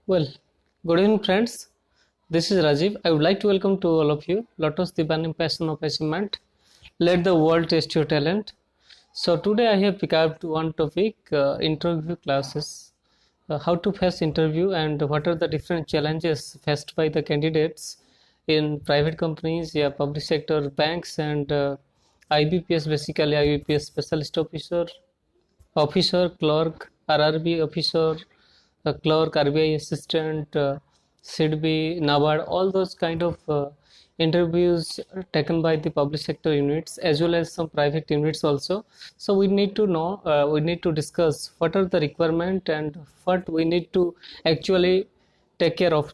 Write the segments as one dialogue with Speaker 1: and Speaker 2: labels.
Speaker 1: Well, good evening, friends. This is Rajiv. I would like to welcome to all of you. Lotus the burning passion of achievement. Let the world taste your talent. So today I have picked up one topic: interview classes. How to face interview and what are the different challenges faced by the candidates in private companies, yeah, public sector, banks, and IBPS, basically IBPS specialist officer, clerk, RRB officer, clerk, RBI assistant, SIDB, NABARD, all those kind of interviews taken by the public sector units as well as some private units also. So we need to know, we need to discuss what are the requirement and what we need to actually take care of.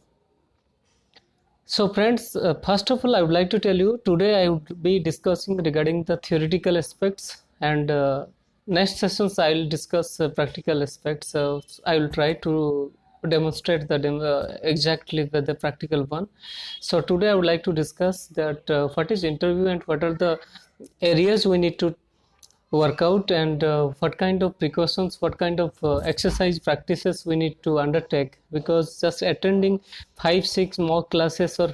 Speaker 1: So friends, first of all, I would like to tell you today I would be discussing regarding the theoretical aspects, and next sessions I will discuss practical aspects. So I will try to demonstrate the exactly the practical one. So today I would like to discuss that what is interview and what are the areas we need to workout, and what kind of precautions, what kind of exercise practices we need to undertake, because just attending 5 6 mock classes or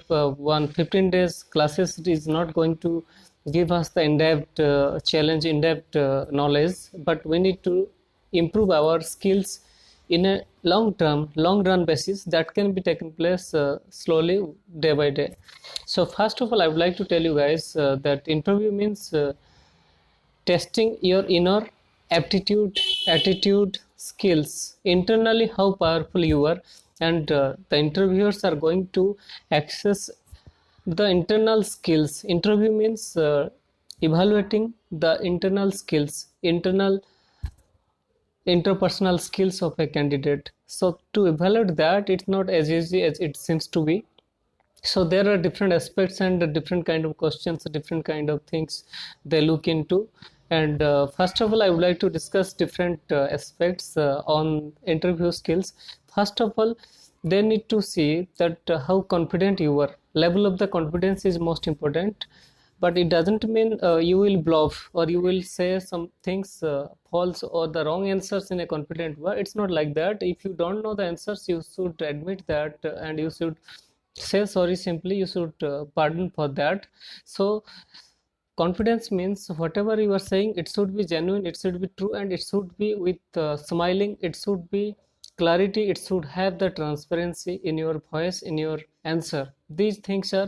Speaker 1: 15 days classes is not going to give us the in-depth challenge, in-depth knowledge, but we need to improve our skills in a long run basis that can be taken place slowly, day by day. So first of all, I would like to tell you guys that interview means testing your inner aptitude, attitude, skills, internally how powerful you are, and the interviewers are going to access the internal skills. Interview means evaluating the internal skills, internal interpersonal skills of a candidate. So to evaluate that, it's not as easy as it seems to be. So there are different aspects and different kind of questions, different kind of things they look into. And first of all, I would like to discuss different aspects on interview skills. First of all, they need to see that how confident you are. Level of the confidence is most important, but it doesn't mean you will bluff or you will say some things false or the wrong answers in a confident way. It's not like that. If you don't know the answers, you should admit that, and you should say sorry simply. You should pardon for that. So confidence means whatever you are saying, it should be genuine, it should be true, and it should be with smiling, it should be clarity, it should have the transparency in your voice, in your answer. These things are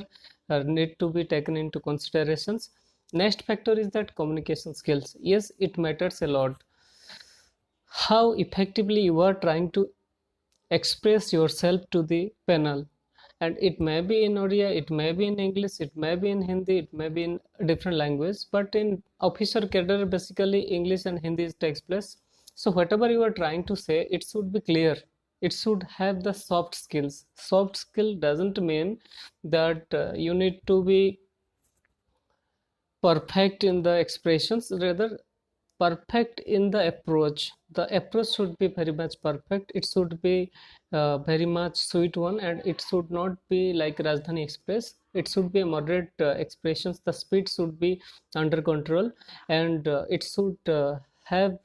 Speaker 1: need to be taken into considerations. Next factor is that communication skills. Yes, it matters a lot how effectively you are trying to express yourself to the panel, and it may be in Odia, it may be in English, it may be in Hindi, it may be in different language, but in officer cadre basically English and Hindi takes place. So whatever you are trying to say, it should be clear, it should have the soft skills. Soft skill doesn't mean that you need to be perfect in the expressions, rather perfect in the approach. The approach should be very much perfect, it should be very much sweet one, and it should not be like Rajdhani Express. It should be a moderate expressions, the speed should be under control, and it should have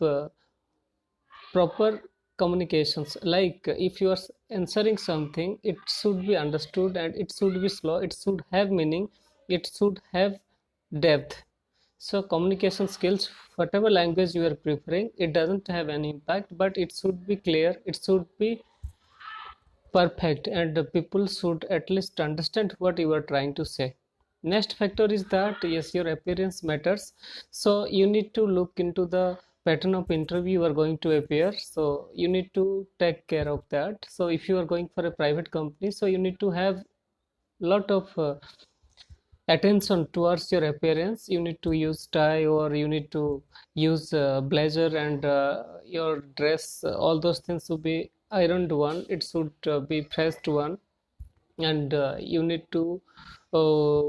Speaker 1: proper communications. Like if you are answering something, it should be understood, and it should be slow, it should have meaning, it should have depth. So communication skills, whatever language you are preferring, it doesn't have any impact, but it should be clear, it should be perfect, and the people should at least understand what you are trying to say. Next factor is that yes, your appearance matters. So you need to look into the pattern of interview you are going to appear, so you need to take care of that. So if you are going for a private company, so you need to have lot of attention towards your appearance. You need to use tie, or you need to use blazer, and your dress, all those things should be ironed one, it should be pressed one, and you need to uh,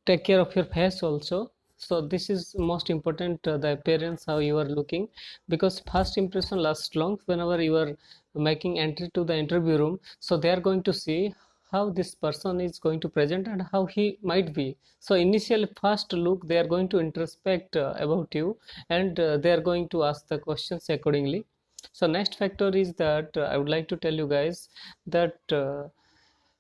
Speaker 1: take care of your face also. So this is most important, the appearance, how you are looking, because first impression lasts long. Whenever you are making entry to the interview room, so they are going to see how this person is going to present and how he might be. So initially first look, they are going to introspect about you, and they are going to ask the questions accordingly. So next factor is that I would like to tell you guys that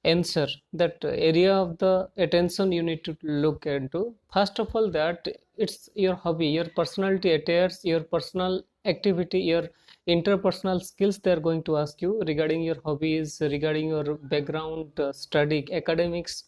Speaker 1: answer, that area of the attention you need to look into. First of all, that it's your hobby, your personality attires, your personal activity, your interpersonal skills they are going to ask you regarding your hobbies, regarding your background, study, academics,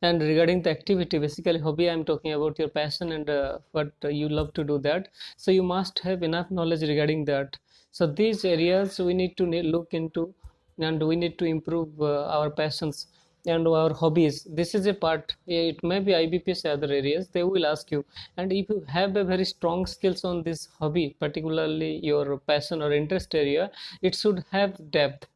Speaker 1: and regarding the activity. Basically hobby, I'm talking about your passion and what you love to do that. So you must have enough knowledge regarding that. So these areas we need to look into, and we need to improve our passions and our hobbies. This is a part. It may be IBPS, other areas they will ask you. And if you have a very strong skills on this hobby, particularly your passion or interest area, it should have depth.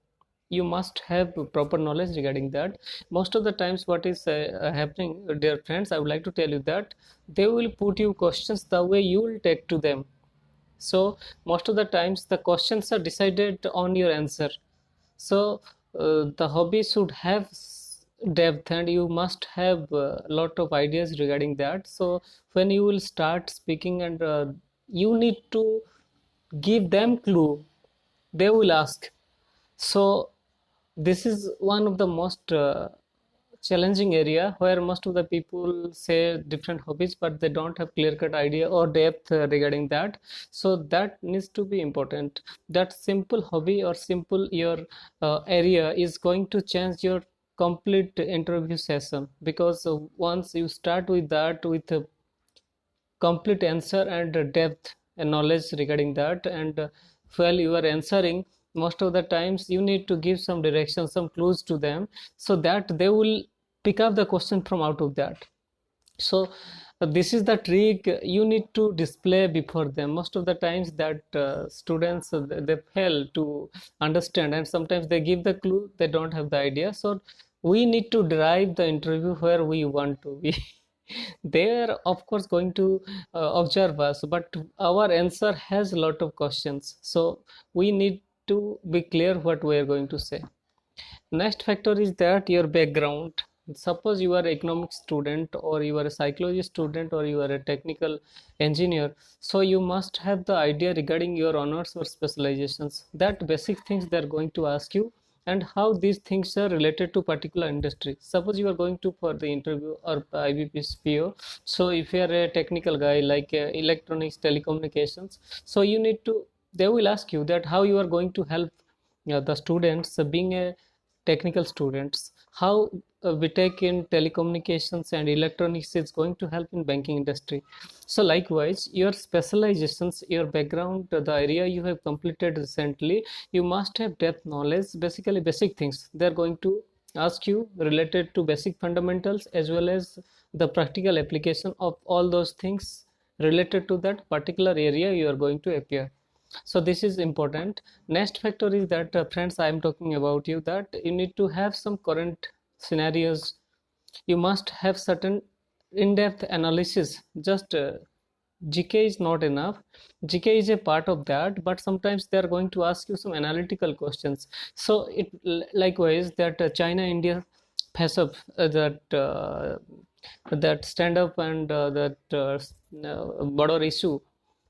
Speaker 1: You must have proper knowledge regarding that. Most of the times what is happening, dear friends, I would like to tell you that they will put you questions the way you will take to them. So most of the times the questions are decided on your answer. So the hobby should have depth, and you must have a lot of ideas regarding that. So when you will start speaking, and you need to give them clue, they will ask. So this is one of the most challenging area where most of the people say different hobbies, but they don't have clear cut idea or depth regarding that. So that needs to be important. That simple hobby or simple your area is going to change your complete interview session, because once you start with that, with a complete answer and depth and knowledge regarding that, and while you are answering, most of the times you need to give some direction, some clues to them, so that they will pick up the question from out of that. So this is the trick you need to display before them. Most of the times that students they fail to understand, and sometimes they give the clue, they don't have the idea. So we need to drive the interview where we want to be. They are of course going to observe us, but our answer has a lot of questions, so we need to be clear what we are going to say. Next factor is that your background. Suppose you are an economics student, or you are a psychology student, or you are a technical engineer. So you must have the idea regarding your honors or specializations. That basic things they are going to ask you, and how these things are related to particular industry. Suppose you are going to for the interview or IBP's PO. So if you are a technical guy like electronics, telecommunications, so you need to. They will ask you that how you are going to help the students being a technical students, how we take in telecommunications and electronics is going to help in banking industry. So likewise your specializations, your background, the area you have completed recently, you must have depth knowledge. Basically basic things they're going to ask you related to basic fundamentals, as well as the practical application of all those things related to that particular area you are going to appear. So this is important. Next factor is that friends, I am talking about you, that you need to have some current scenarios. You must have certain in-depth analysis. Just GK is not enough. GK is a part of that, but sometimes they are going to ask you some analytical questions. So it likewise that China India face up that stand up, and that border issue.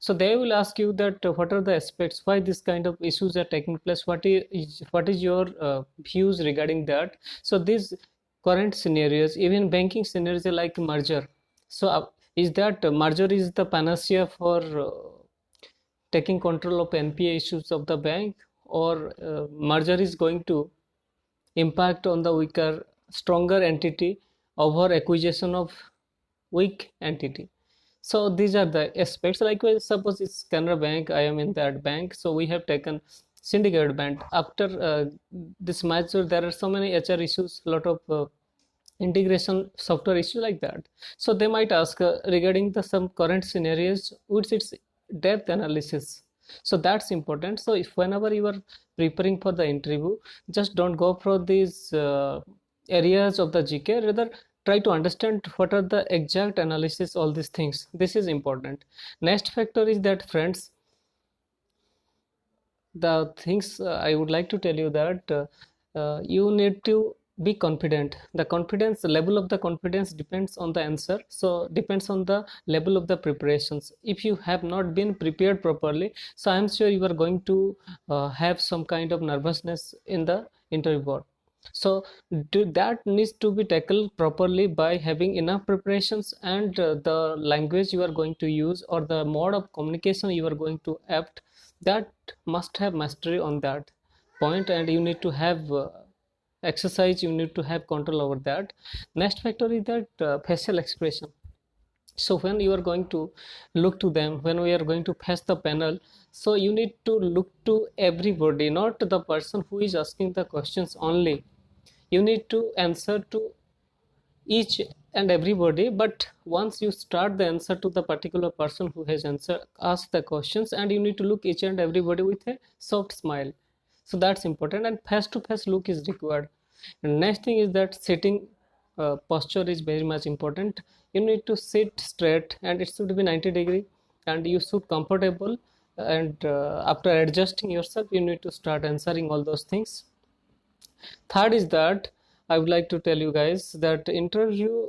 Speaker 1: So they will ask you that what are the aspects, why this kind of issues are taking place, what is your views regarding that. So these current scenarios, even banking scenarios like merger. So is that merger is the panacea for taking control of NPA issues of the bank, or merger is going to impact on the weaker, stronger entity over acquisition of weak entity. So these are the aspects. Likewise, suppose it's Canara Bank, I am in that bank, so we have taken syndicate bank. After this merger, there are so many HR issues, a lot of integration software issue like that. So they might ask regarding the some current scenarios, which its depth analysis. So that's important. So if whenever you are preparing for the interview, just don't go for these areas of the GK, rather try to understand what are the exact analysis, all these things. This is important. Next factor is that friends, the things I would like to tell you that you need to be confident. The confidence level of the confidence depends on the answer, so depends on the level of the preparations. If you have not been prepared properly, so I'm sure you are going to have some kind of nervousness in the interview board. So that needs to be tackled properly by having enough preparations, and the language you are going to use or the mode of communication you are going to apt, that must have mastery on that point, and you need to have exercise, you need to have control over that. Next factor is that facial expression. So when you are going to look to them, when we are going to face the panel, so you need to look to everybody, not the person who is asking the questions only. You need to answer to each and everybody, but once you start the answer to the particular person who has asked the questions, and you need to look each and everybody with a soft smile. So that's important, and face to face look is required. And next thing is that sitting posture is very much important. You need to sit straight, and it should be 90-degree, and you should comfortable, and after adjusting yourself, you need to start answering all those things. Third is that I would like to tell you guys that interview,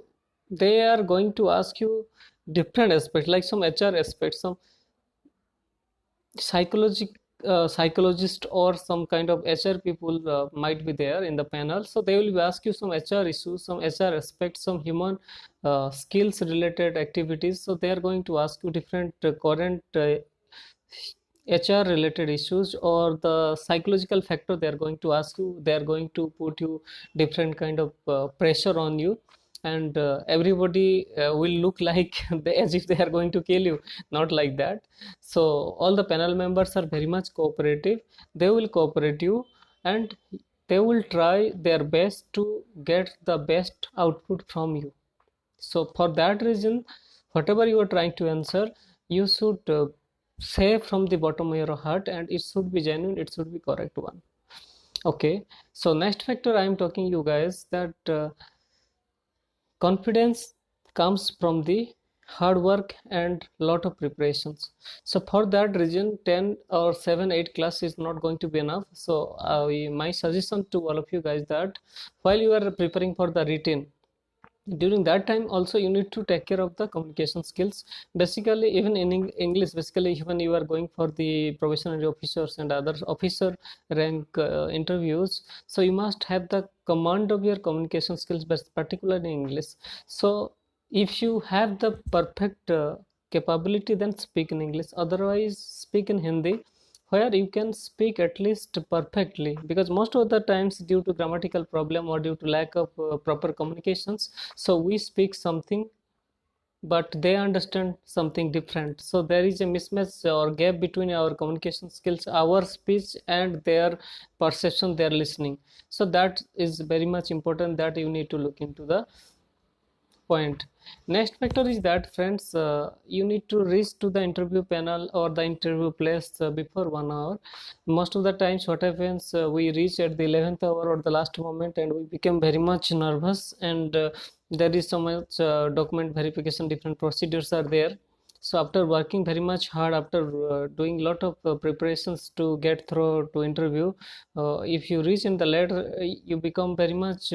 Speaker 1: they are going to ask you different aspects, like some HR aspects, some psychologist or some kind of HR people might be there in the panel. So they will ask you some HR issues, some HR aspects, some human skills related activities. So they are going to ask you different current HR related issues, or the psychological factor they are going to ask you. They are going to put you different kind of pressure on you, and everybody will look like as if they are going to kill you, not like that. So all the panel members are very much cooperative. They will cooperate you, and they will try their best to get the best output from you. So for that reason, whatever you are trying to answer, you should say from the bottom of your heart, and it should be genuine, it should be correct one. Okay, so next factor I am talking you guys, that confidence comes from the hard work and lot of preparations. So for that reason, 10 or 7 8 class is not going to be enough. So my suggestion to all of you guys, that while you are preparing for the written, during that time also you need to take care of the communication skills. Basically, even in English, basically when you are going for the probationary officers and other officer rank interviews, so you must have the command of your communication skills, but particularly in English. So if you have the perfect capability, then speak in English, otherwise speak in Hindi, where you can speak at least perfectly, because most of the times due to grammatical problem or due to lack of proper communications, so we speak something but they understand something different. So there is a mismatch or gap between our communication skills, our speech, and their perception, their listening. So that is very much important, that you need to look into the point. Next factor is that, friends, you need to reach to the interview panel or the interview place before 1 hour. Most of the times what happens, we reach at the 11th hour or the last moment, and we become very much nervous, and there is so much document verification, different procedures are there. So after working very much hard, after doing lot of preparations to get through to interview, if you reach in the later, you become very much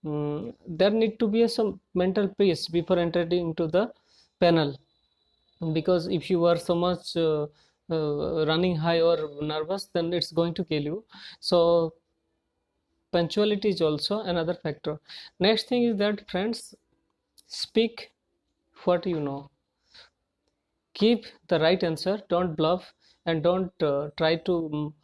Speaker 1: there need to be some mental peace before entering into the panel, because if you are so much running high or nervous, then it's going to kill you. So punctuality is also another factor. Next thing is that, friends, speak what you know, give the right answer, don't bluff, and don't try to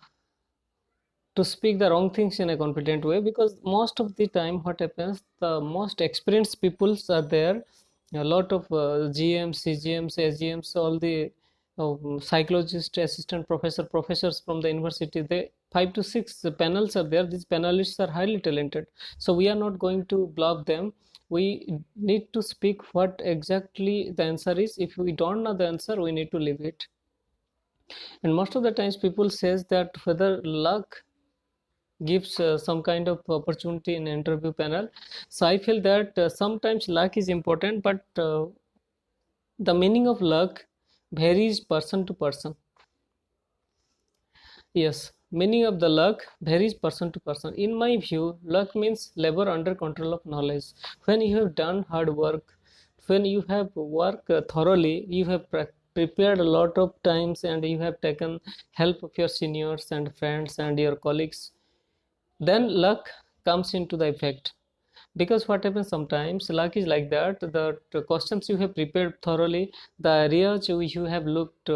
Speaker 1: speak the wrong things in a confident way, because most of the time what happens, the most experienced peoples are there, a lot of GMs, CGMs, SGMs, all the psychologist, assistant professor, professors from the university, they 5 to 6 panels are there. These panelists are highly talented, so we are not going to block them. We need to speak what exactly the answer is. If we don't know the answer, we need to leave it. And most of the times people says that whether luck gives some kind of opportunity in interview panel. So I feel that sometimes luck is important, but the meaning of luck varies person to person. Yes, Meaning of the luck varies person to person. In my view, luck means labor under control of knowledge. When you have done hard work, when you have worked thoroughly, you have prepared a lot of times, and you have taken help of your seniors and friends and your colleagues, then luck comes into the effect. Because what happens sometimes, luck is like that, the questions you have prepared thoroughly, the areas you have looked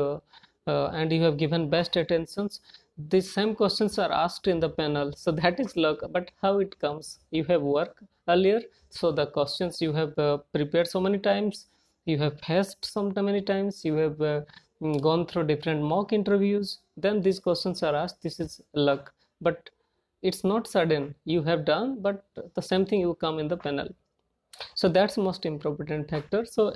Speaker 1: and you have given best attentions, the same questions are asked in the panel, so that is luck. But how it comes? You have worked earlier, so the questions you have prepared so many times, you have faced so many times, you have gone through different mock interviews, then these questions are asked. This is luck. But it's not sudden you have done, but the same thing you come in the panel. So that's most important factor. So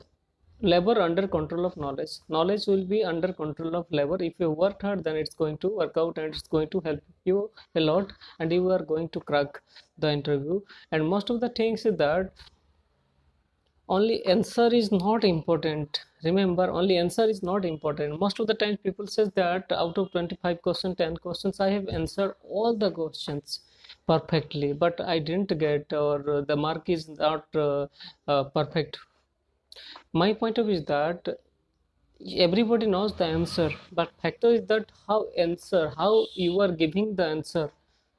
Speaker 1: labor under control of knowledge. Knowledge will be under control of labor. If you work hard, then it's going to work out and it's going to help you a lot, and you are going to crack the interview. And most of the things is that only answer is not important. Remember, only answer is not important. Most of the time people says that out of 25 questions, 10 questions I have answered all the questions perfectly, but I didn't get, or the mark is not perfect. My point of view is that everybody knows the answer, but factor is that how you are giving the answer,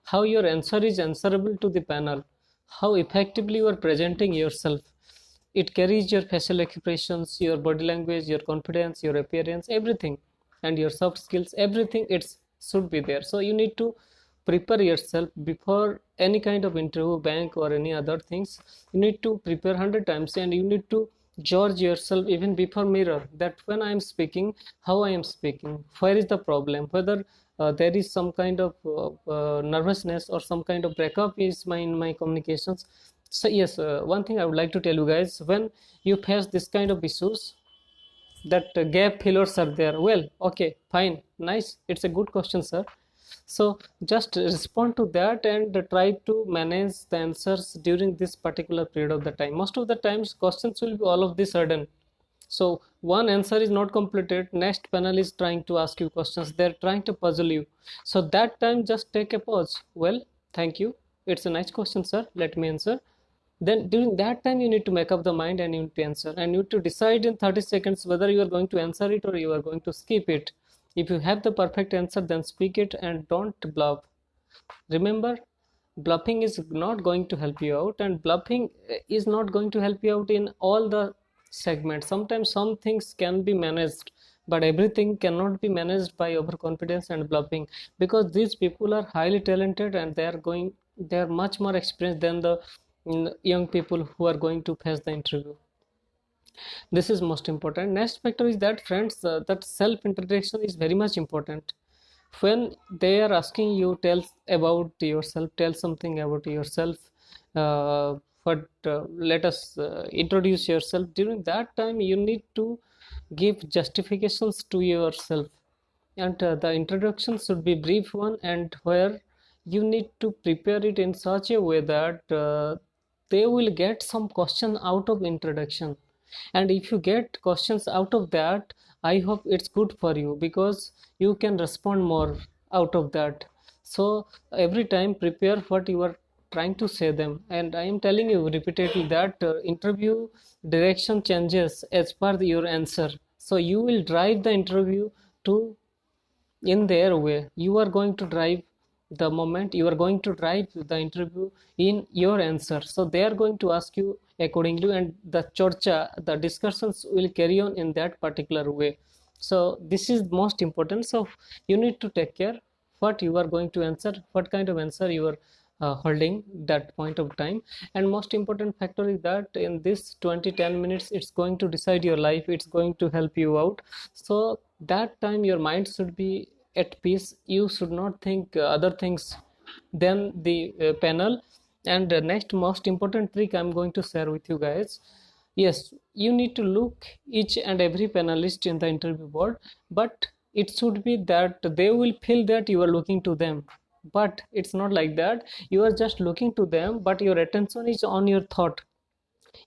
Speaker 1: how your answer is answerable to the panel, how effectively you are presenting yourself. It carries your facial expressions, your body language, your confidence, your appearance, everything, and your soft skills, everything. It should be there. So you need to prepare yourself before any kind of interview, bank or any other things. You need to prepare 100 times, and you need to judge yourself even before mirror, that when I am speaking, how I am speaking, where is the problem, whether there is some kind of nervousness or some kind of breakup is in my communications. So yes, one thing I would like to tell you guys, when you face this kind of issues, that gap fillers are there, well, okay, fine, nice, it's a good question, sir. So just respond to that and try to manage the answers during this particular period of the time. Most of the times questions will be all of the sudden, so one answer is not completed, next panel is trying to ask you questions, they're trying to puzzle you. So that time just take a pause. Well, thank you, it's a nice question, sir, let me answer. Then during that time you need to make up the mind and you need to answer, and you need to decide in 30 seconds whether you are going to answer it or you are going to skip it. If you have the perfect answer, then speak it and don't bluff. Remember, bluffing is not going to help you out, and bluffing is not going to help you out in all the segments. Sometimes some things can be managed, but everything cannot be managed by overconfidence and bluffing, because these people are highly talented and they are much more experienced than the young people who are going to face the interview. This is most important. Next factor is that, friends, that self introduction is very much important. When they are asking you, tell about yourself, tell something about yourself, but let us introduce yourself. During that time you need to give justifications to yourself, and the introduction should be brief one, and where you need to prepare it in such a way that they will get some question out of introduction. And if you get questions out of that, I hope it's good for you, because you can respond more out of that. So every time prepare what you are trying to say them. And I am telling you repeatedly that interview direction changes as per your answer. So you will drive the interview to in their way. You are going to drive the moment, you are going to drive the interview in your answer. So they are going to ask you accordingly, and the chorcha, the discussions will carry on in that particular way. So this is most important. So you need to take care what you are going to answer, what kind of answer you are holding that point of time. And most important factor is that in this 20-10 minutes, it's going to decide your life, it's going to help you out. So that time your mind should be at peace, you should not think other things than the panel. And next most important trick I'm going to share with you guys, yes, you need to look each and every panelist in the interview board, but it should be that they will feel that you are looking to them. But it's not like that, you are just looking to them, but your attention is on your thought.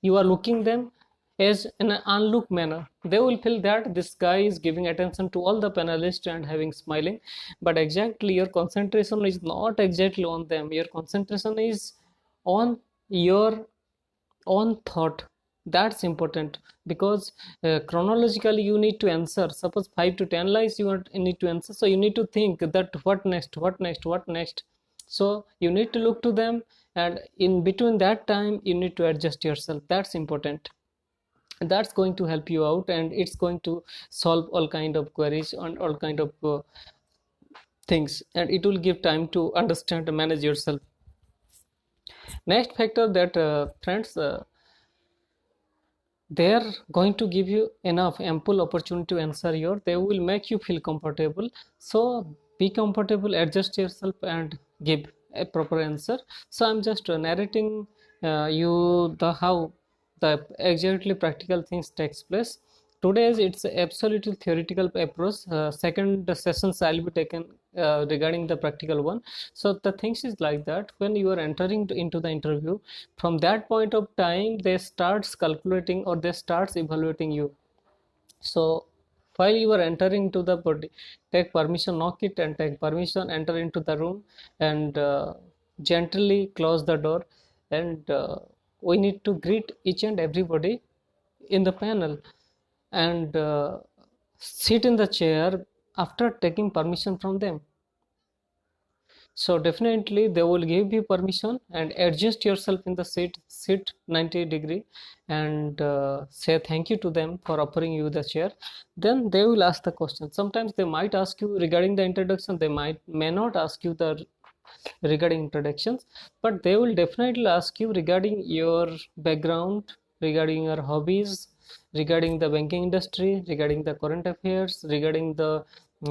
Speaker 1: You are looking them, as in an unlooked manner. They will feel that this guy is giving attention to all the panelists and having smiling, but exactly your concentration is not exactly on them. Your concentration is on your own thought. That's important, because chronologically you need to answer. Suppose 5 to 10 lines you need to answer, so you need to think that what next, what next, what next. So you need to look to them, and in between that time you need to adjust yourself. That's important. That's going to help you out, and it's going to solve all kind of queries and all kind of things, and it will give time to understand and manage yourself. Next factor that friends, they are going to give you enough ample opportunity to answer your, they will make you feel comfortable. So be comfortable, adjust yourself, and give a proper answer. So I'm just narrating you the how the exactly practical things takes place. Today's it's absolutely theoretical approach. Second sessions I'll be taken regarding the practical one. So the things is like that, when you are entering into the interview, from that point of time they starts calculating or they starts evaluating you. So while you are entering to the body, take permission, knock it and take permission, enter into the room, and gently close the door, and we need to greet each and everybody in the panel, and sit in the chair after taking permission from them. So definitely they will give you permission, and adjust yourself in the seat, sit 90-degree, and say thank you to them for offering you the chair. Then they will ask the question. Sometimes they might ask you regarding the introduction, they may not ask you the regarding introductions, but they will definitely ask you regarding your background, regarding your hobbies, regarding the banking industry, regarding the current affairs, regarding the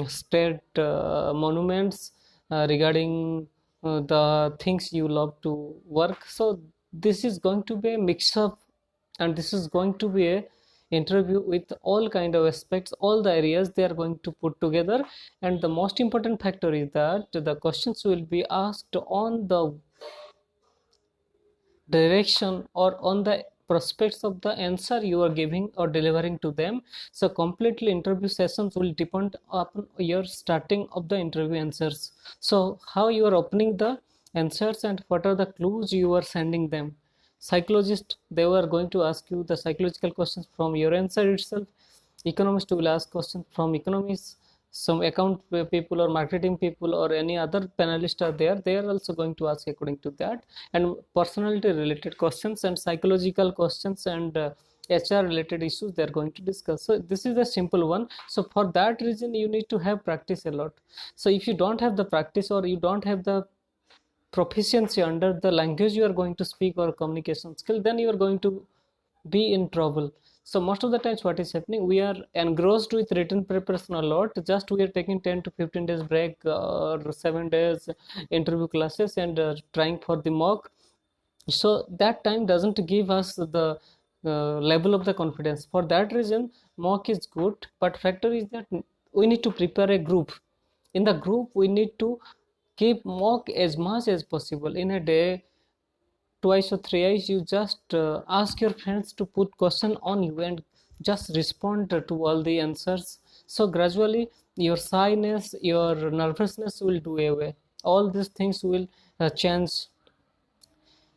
Speaker 1: state monuments, regarding the things you love to work. So this is going to be a mix up, and this is going to be a interview with all kind of aspects, all the areas they are going to put together. And the most important factor is that the questions will be asked on the direction or on the prospects of the answer you are giving or delivering to them. So completely interview sessions will depend upon your starting of the interview answers. So how you are opening the answers, and what are the clues you are sending them. Psychologist, they were going to ask you the psychological questions from your answer itself. Economist will ask questions from economists. Some account people or marketing people or any other panelists are there, they are also going to ask according to that. And personality related questions and psychological questions and HR related issues they are going to discuss. So this is a simple one. So for that reason you need to have practice a lot. So if you don't have the practice, or you don't have the proficiency under the language you are going to speak or communication skill, then you are going to be in trouble. So most of the times what is happening, we are engrossed with written preparation a lot, just we are taking 10 to 15 days break or 7 days interview classes, and trying for the mock. So that time doesn't give us the level of the confidence. For that reason mock is good, but factor is that we need to prepare a group. In the group we need to keep mock as much as possible in a day, twice or thrice. You just ask your friends to put question on you and just respond to all the answers. So gradually your shyness, your nervousness will do away. All these things will change.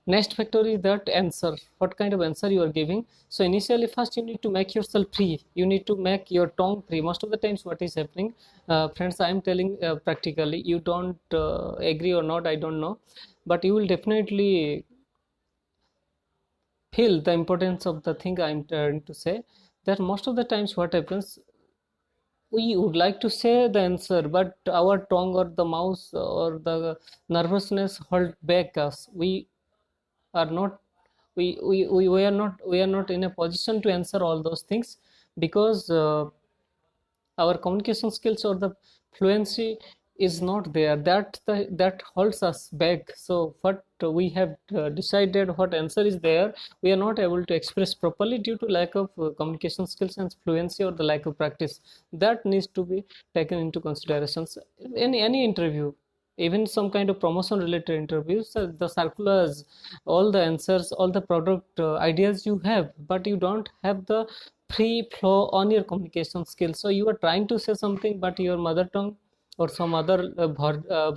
Speaker 1: Next factor is that answer, what kind of answer you are giving. So initially first you need to make yourself free, you need to make your tongue free. Most of the times what is happening, friends, I am telling practically, you don't agree or not, I don't know, but you will definitely feel the importance of the thing I'm trying to say. That most of the times what happens, we would like to say the answer, but our tongue or the mouth or the nervousness hold back us. We are not, we are not in a position to answer all those things, because our communication skills or the fluency is not there, that holds us back. So what we have decided, what answer is there, we are not able to express properly due to lack of communication skills and fluency, or the lack of practice. That needs to be taken into considerations in any interview. even some kind of promotion related interviews, the circulars, all the answers, all the product ideas you have, but you don't have the free flow on your communication skills. So you are trying to say something, but your mother tongue or some other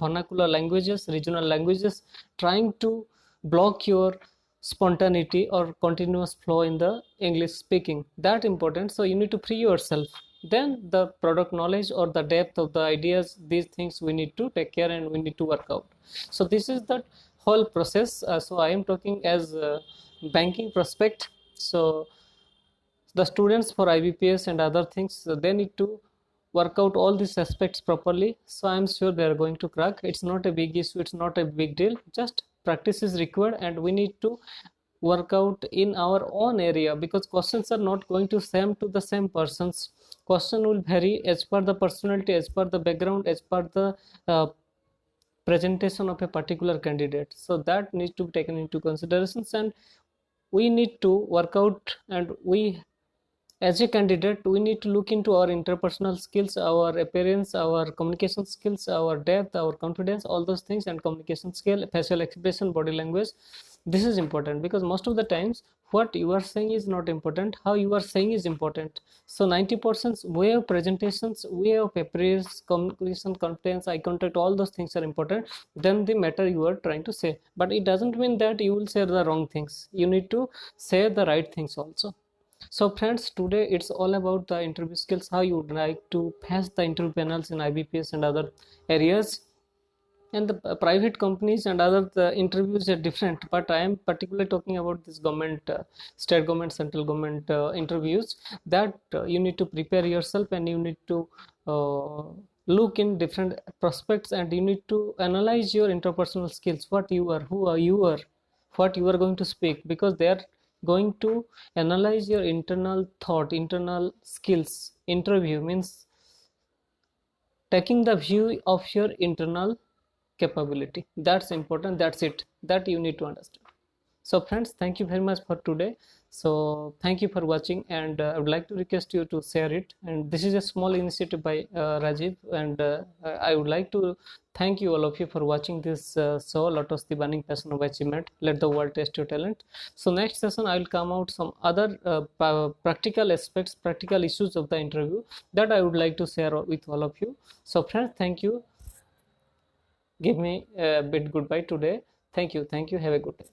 Speaker 1: vernacular languages, regional languages, trying to block your spontaneity or continuous flow in the English speaking. That important. So you need to free yourself. Then the product knowledge or the depth of the ideas, these things we need to take care and we need to work out. So this is the whole process. So I am talking as banking prospect. So the students for IBPS and other things, they need to work out all these aspects properly. So I'm sure they are going to crack. It's not a big issue, it's not a big deal, just practice is required, and we need to work out in our own area, because questions are not going to same to the same persons. Question will vary as per the personality, as per the background, as per the presentation of a particular candidate. So that needs to be taken into considerations, and we need to work out, and we as a candidate we need to look into our interpersonal skills, our appearance, our communication skills, our depth, our confidence, all those things, and communication skill, facial expression, body language. This is important, because most of the times what you are saying is not important, how you are saying is important. So 90% way of presentations, way of appearance, communication, confidence, eye contact, all those things are important than the matter you are trying to say. But it doesn't mean that you will say the wrong things, you need to say the right things also. So friends, today it's all about the interview skills, how you would like to pass the interview panels in IBPS and other areas. And the private companies and other interviews are different, but I am particularly talking about this government, state government, central government interviews, that you need to prepare yourself, and you need to look in different prospects, and you need to analyze your interpersonal skills, what you are, who are you are, what you are going to speak, because they are going to analyze your internal thought, internal skills. Interview means taking the view of your internal capability. That's important, that's it, that you need to understand. So friends, thank you very much for today. So thank you for watching, and I would like to request you to share it. And this is a small initiative by Rajiv, and I would like to thank you all of you for watching this show, Lotus the Burning Passion of Achievement, let the world test your talent. So next session I will come out some other practical aspects, practical issues of the interview that I would like to share with all of you. So friends, thank you, give me a bit goodbye today. Thank you, have a good day.